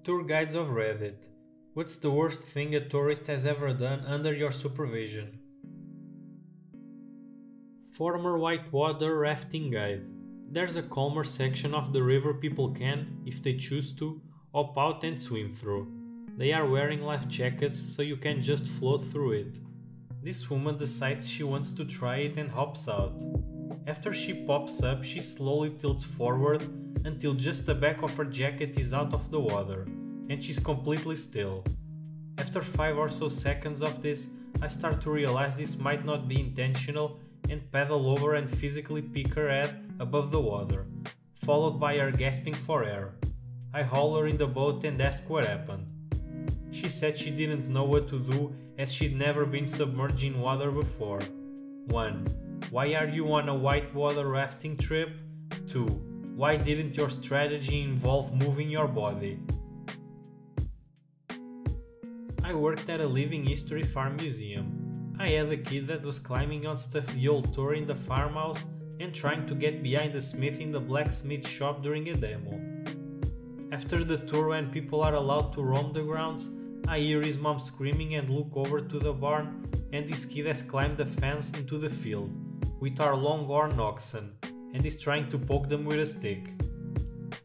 Tour guides of Reddit. What's the worst thing a tourist has ever done under your supervision? Former whitewater rafting guide. There's a calmer section of the river people can, if they choose to, hop out and swim through. They are wearing life jackets so you can just float through it. This woman decides she wants to try it and hops out. After she pops up, she slowly tilts forward until just the back of her jacket is out of the water, and she's completely still. After 5 or so seconds of this, I start to realize this might not be intentional and paddle over and physically pick her head above the water, followed by her gasping for air. I haul her in the boat and ask what happened. She said she didn't know what to do as she'd never been submerged in water before. 1. Why are you on a whitewater rafting trip? 2. Why didn't your strategy involve moving your body? I worked at a living history farm museum. I had a kid that was climbing on stuff the old tour in the farmhouse and trying to get behind the smith in the blacksmith shop during a demo. After the tour, when people are allowed to roam the grounds, I hear his mom screaming and look over to the barn, and this kid has climbed the fence into the field with our longhorn oxen and is trying to poke them with a stick.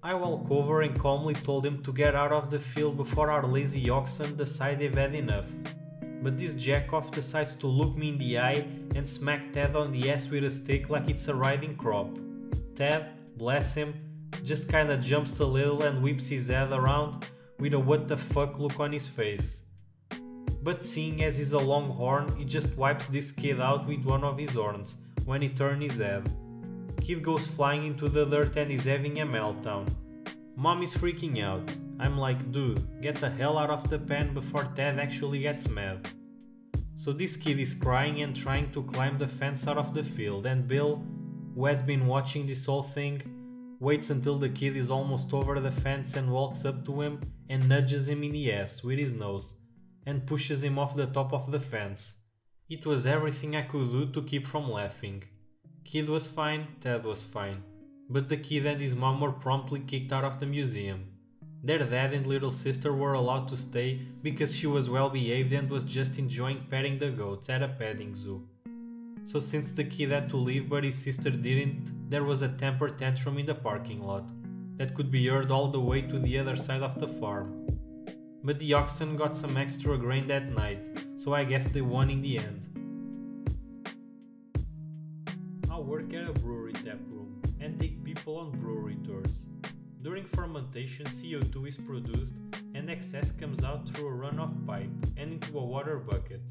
I walk over and calmly told him to get out of the field before our lazy oxen decide they've had enough. But this jackoff decides to look me in the eye and smack Ted on the ass with a stick like it's a riding crop. Ted, bless him, just kinda jumps a little and whips his head around with a what the fuck look on his face. But seeing as he's a longhorn, he just wipes this kid out with one of his horns when he turns his head. Kid goes flying into the dirt and is having a meltdown. Mom is freaking out. I'm like, dude, get the hell out of the pen before Ted actually gets mad. So this kid is crying and trying to climb the fence out of the field, and Bill, who has been watching this whole thing, waits until the kid is almost over the fence and walks up to him and nudges him in the ass with his nose and pushes him off the top of the fence. It was everything I could do to keep from laughing. Kid was fine, Ted was fine, but the kid and his mom were promptly kicked out of the museum. Their dad and little sister were allowed to stay because she was well behaved and was just enjoying petting the goats at a petting zoo. So since the kid had to leave but his sister didn't, there was a temper tantrum in the parking lot that could be heard all the way to the other side of the farm. But the oxen got some extra grain that night, so I guess they won in the end. I work at a brewery tap room and take people on brewery tours. During fermentation, CO2 is produced and excess comes out through a runoff pipe and into a water bucket.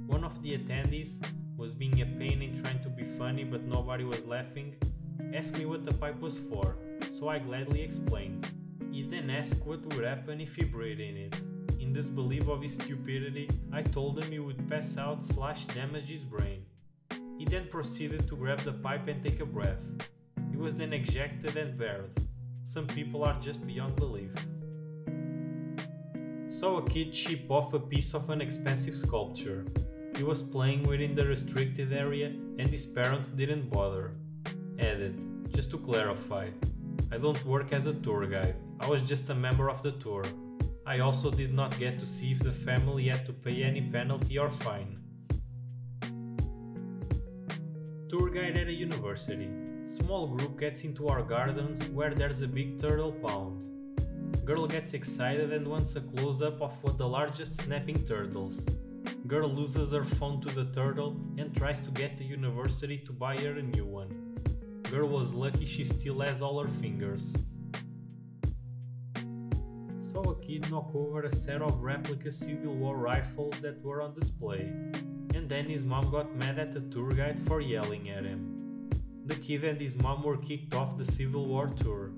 One of the attendees was being a pain in trying to be funny but nobody was laughing, asked me what the pipe was for, so I gladly explained. He then asked what would happen if he breathed in it. In disbelief of his stupidity, I told him he would pass out / damage his brain. He then proceeded to grab the pipe and take a breath. He was then ejected and buried. Some people are just beyond belief. Saw a kid chip off a piece of an expensive sculpture. He was playing within the restricted area and his parents didn't bother. Added, just to clarify, I don't work as a tour guide, I was just a member of the tour. I also did not get to see if the family had to pay any penalty or fine. Tour guide at a university. Small group gets into our gardens where there's a big turtle pond. Girl gets excited and wants a close-up of one of the largest snapping turtles. Girl loses her phone to the turtle and tries to get the university to buy her a new one. Girl was lucky she still has all her fingers. Saw a kid knock over a set of replica Civil War rifles that were on display, and then his mom got mad at the tour guide for yelling at him. The kid and his mom were kicked off the Civil War tour.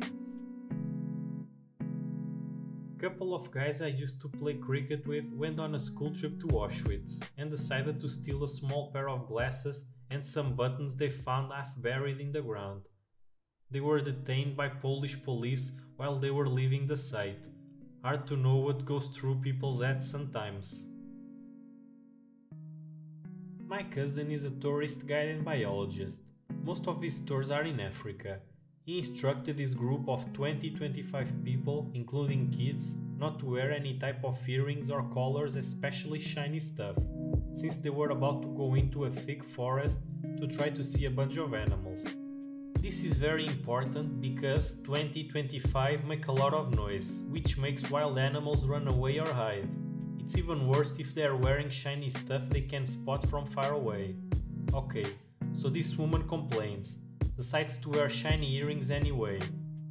Couple of guys I used to play cricket with went on a school trip to Auschwitz and decided to steal a small pair of glasses and some buttons they found half buried in the ground. They were detained by Polish police while they were leaving the site. Hard to know what goes through people's heads sometimes. My cousin is a tourist guide and biologist. Most of his tours are in Africa. He instructed his group of 20-25 people, including kids, not to wear any type of earrings or collars, especially shiny stuff, since they were about to go into a thick forest to try to see a bunch of animals. This is very important because 20-25 make a lot of noise, which makes wild animals run away or hide. It's even worse if they are wearing shiny stuff they can spot from far away. Okay, so this woman complains, decides to wear shiny earrings anyway.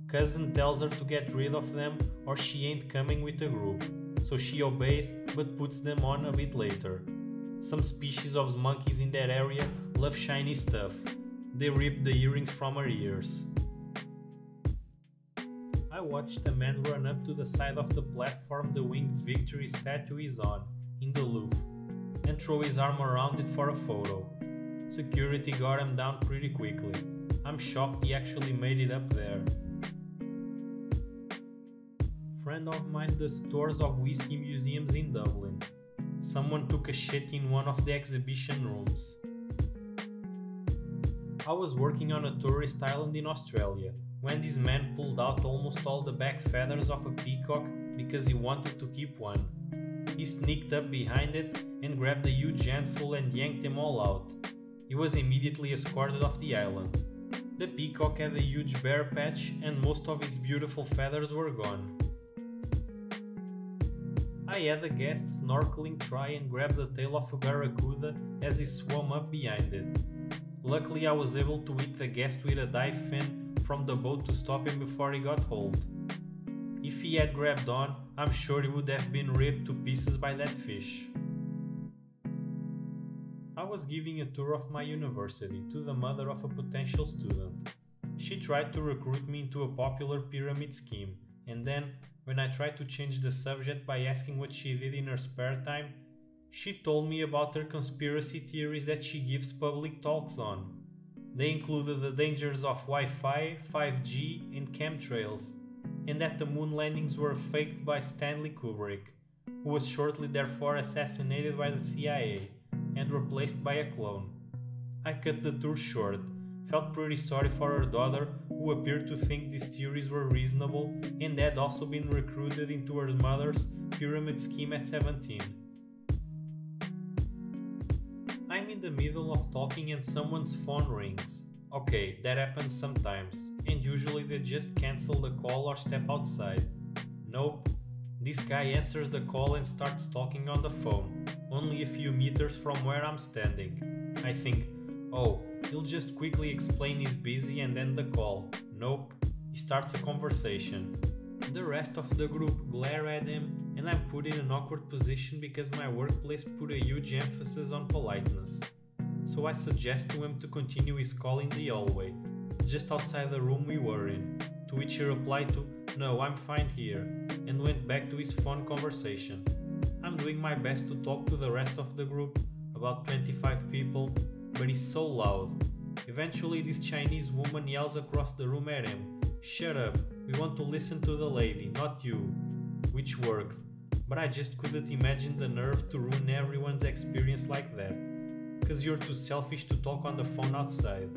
Cousin tells her to get rid of them or she ain't coming with the group, so she obeys but puts them on a bit later. Some species of monkeys in that area love shiny stuff. They rip the earrings from her ears. I watched a man run up to the side of the platform the winged victory statue is on, in the Louvre, and throw his arm around it for a photo. Security got him down pretty quickly. I'm shocked he actually made it up there. Friend of mine does tours of whiskey museums in Dublin. Someone took a shit in one of the exhibition rooms. I was working on a tourist island in Australia when this man pulled out almost all the back feathers of a peacock because he wanted to keep one. He sneaked up behind it and grabbed a huge handful and yanked them all out. He was immediately escorted off the island. The peacock had a huge bare patch and most of its beautiful feathers were gone. I had a guest snorkeling try and grab the tail of a barracuda as he swam up behind it. Luckily I was able to hit the guest with a dive fin from the boat to stop him before he got hold. If he had grabbed on, I'm sure he would have been ripped to pieces by that fish. I was giving a tour of my university to the mother of a potential student. She tried to recruit me into a popular pyramid scheme, and then, when I tried to change the subject by asking what she did in her spare time, she told me about her conspiracy theories that she gives public talks on. They included the dangers of Wi-Fi, 5G, and chemtrails, and that the moon landings were faked by Stanley Kubrick, who was shortly therefore assassinated by the CIA and replaced by a clone. I cut the tour short, felt pretty sorry for her daughter, who appeared to think these theories were reasonable and had also been recruited into her mother's pyramid scheme at 17. I'm in the middle of talking and someone's phone rings. Okay, that happens sometimes, and usually they just cancel the call or step outside. Nope, this guy answers the call and starts talking on the phone, only a few meters from where I'm standing. I think, oh, he'll just quickly explain he's busy and end the call. Nope, he starts a conversation. The rest of the group glare at him and I'm put in an awkward position because my workplace put a huge emphasis on politeness. So I suggest to him to continue his call in the hallway, just outside the room we were in, to which he replied to, "No, I'm fine here," and went back to his phone conversation. I'm doing my best to talk to the rest of the group, about 25 people, but he's so loud. Eventually this Chinese woman yells across the room at him, "Shut up, we want to listen to the lady, not you," which worked, but I just couldn't imagine the nerve to ruin everyone's experience like that, cause you're too selfish to talk on the phone outside.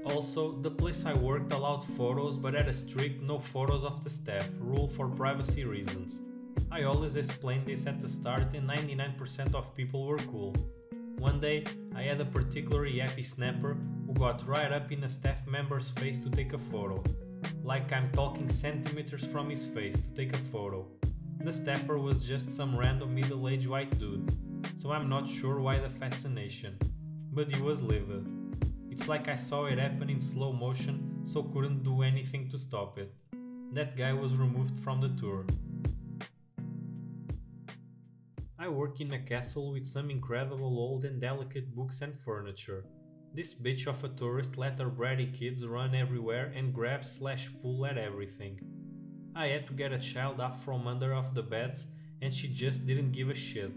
Also, the place I worked allowed photos but had a strict no photos of the staff rule for privacy reasons. I always explained this at the start and 99% of people were cool. One day, I had a particularly happy snapper who got right up in a staff member's face to take a photo. Like I'm talking centimeters from his face to take a photo. The staffer was just some random middle-aged white dude, so I'm not sure why the fascination, but he was livid. It's like I saw it happen in slow motion, so couldn't do anything to stop it. That guy was removed from the tour. I work in a castle with some incredible old and delicate books and furniture. This bitch of a tourist let her bratty kids run everywhere and grab/pull at everything. I had to get a child up from under of the beds and she just didn't give a shit.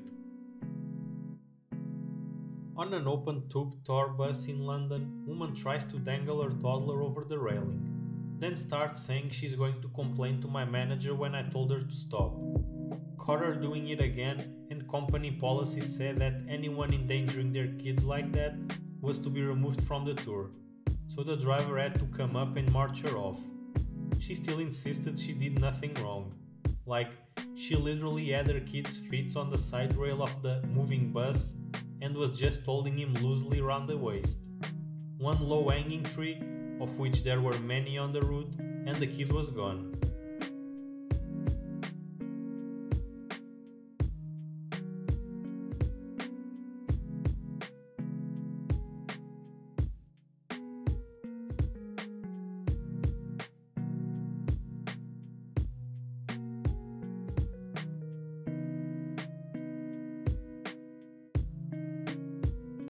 On an open tube tour bus in London, woman tries to dangle her toddler over the railing, then starts saying she's going to complain to my manager when I told her to stop. Caught her doing it again, and company policy said that anyone endangering their kids like that was to be removed from the tour. so the driver had to come up and march her off. She still insisted she did nothing wrong. Like, she literally had her kid's feet on the side rail of the moving bus and was just holding him loosely round the waist. One low hanging tree, of which there were many on the route, and the kid was gone.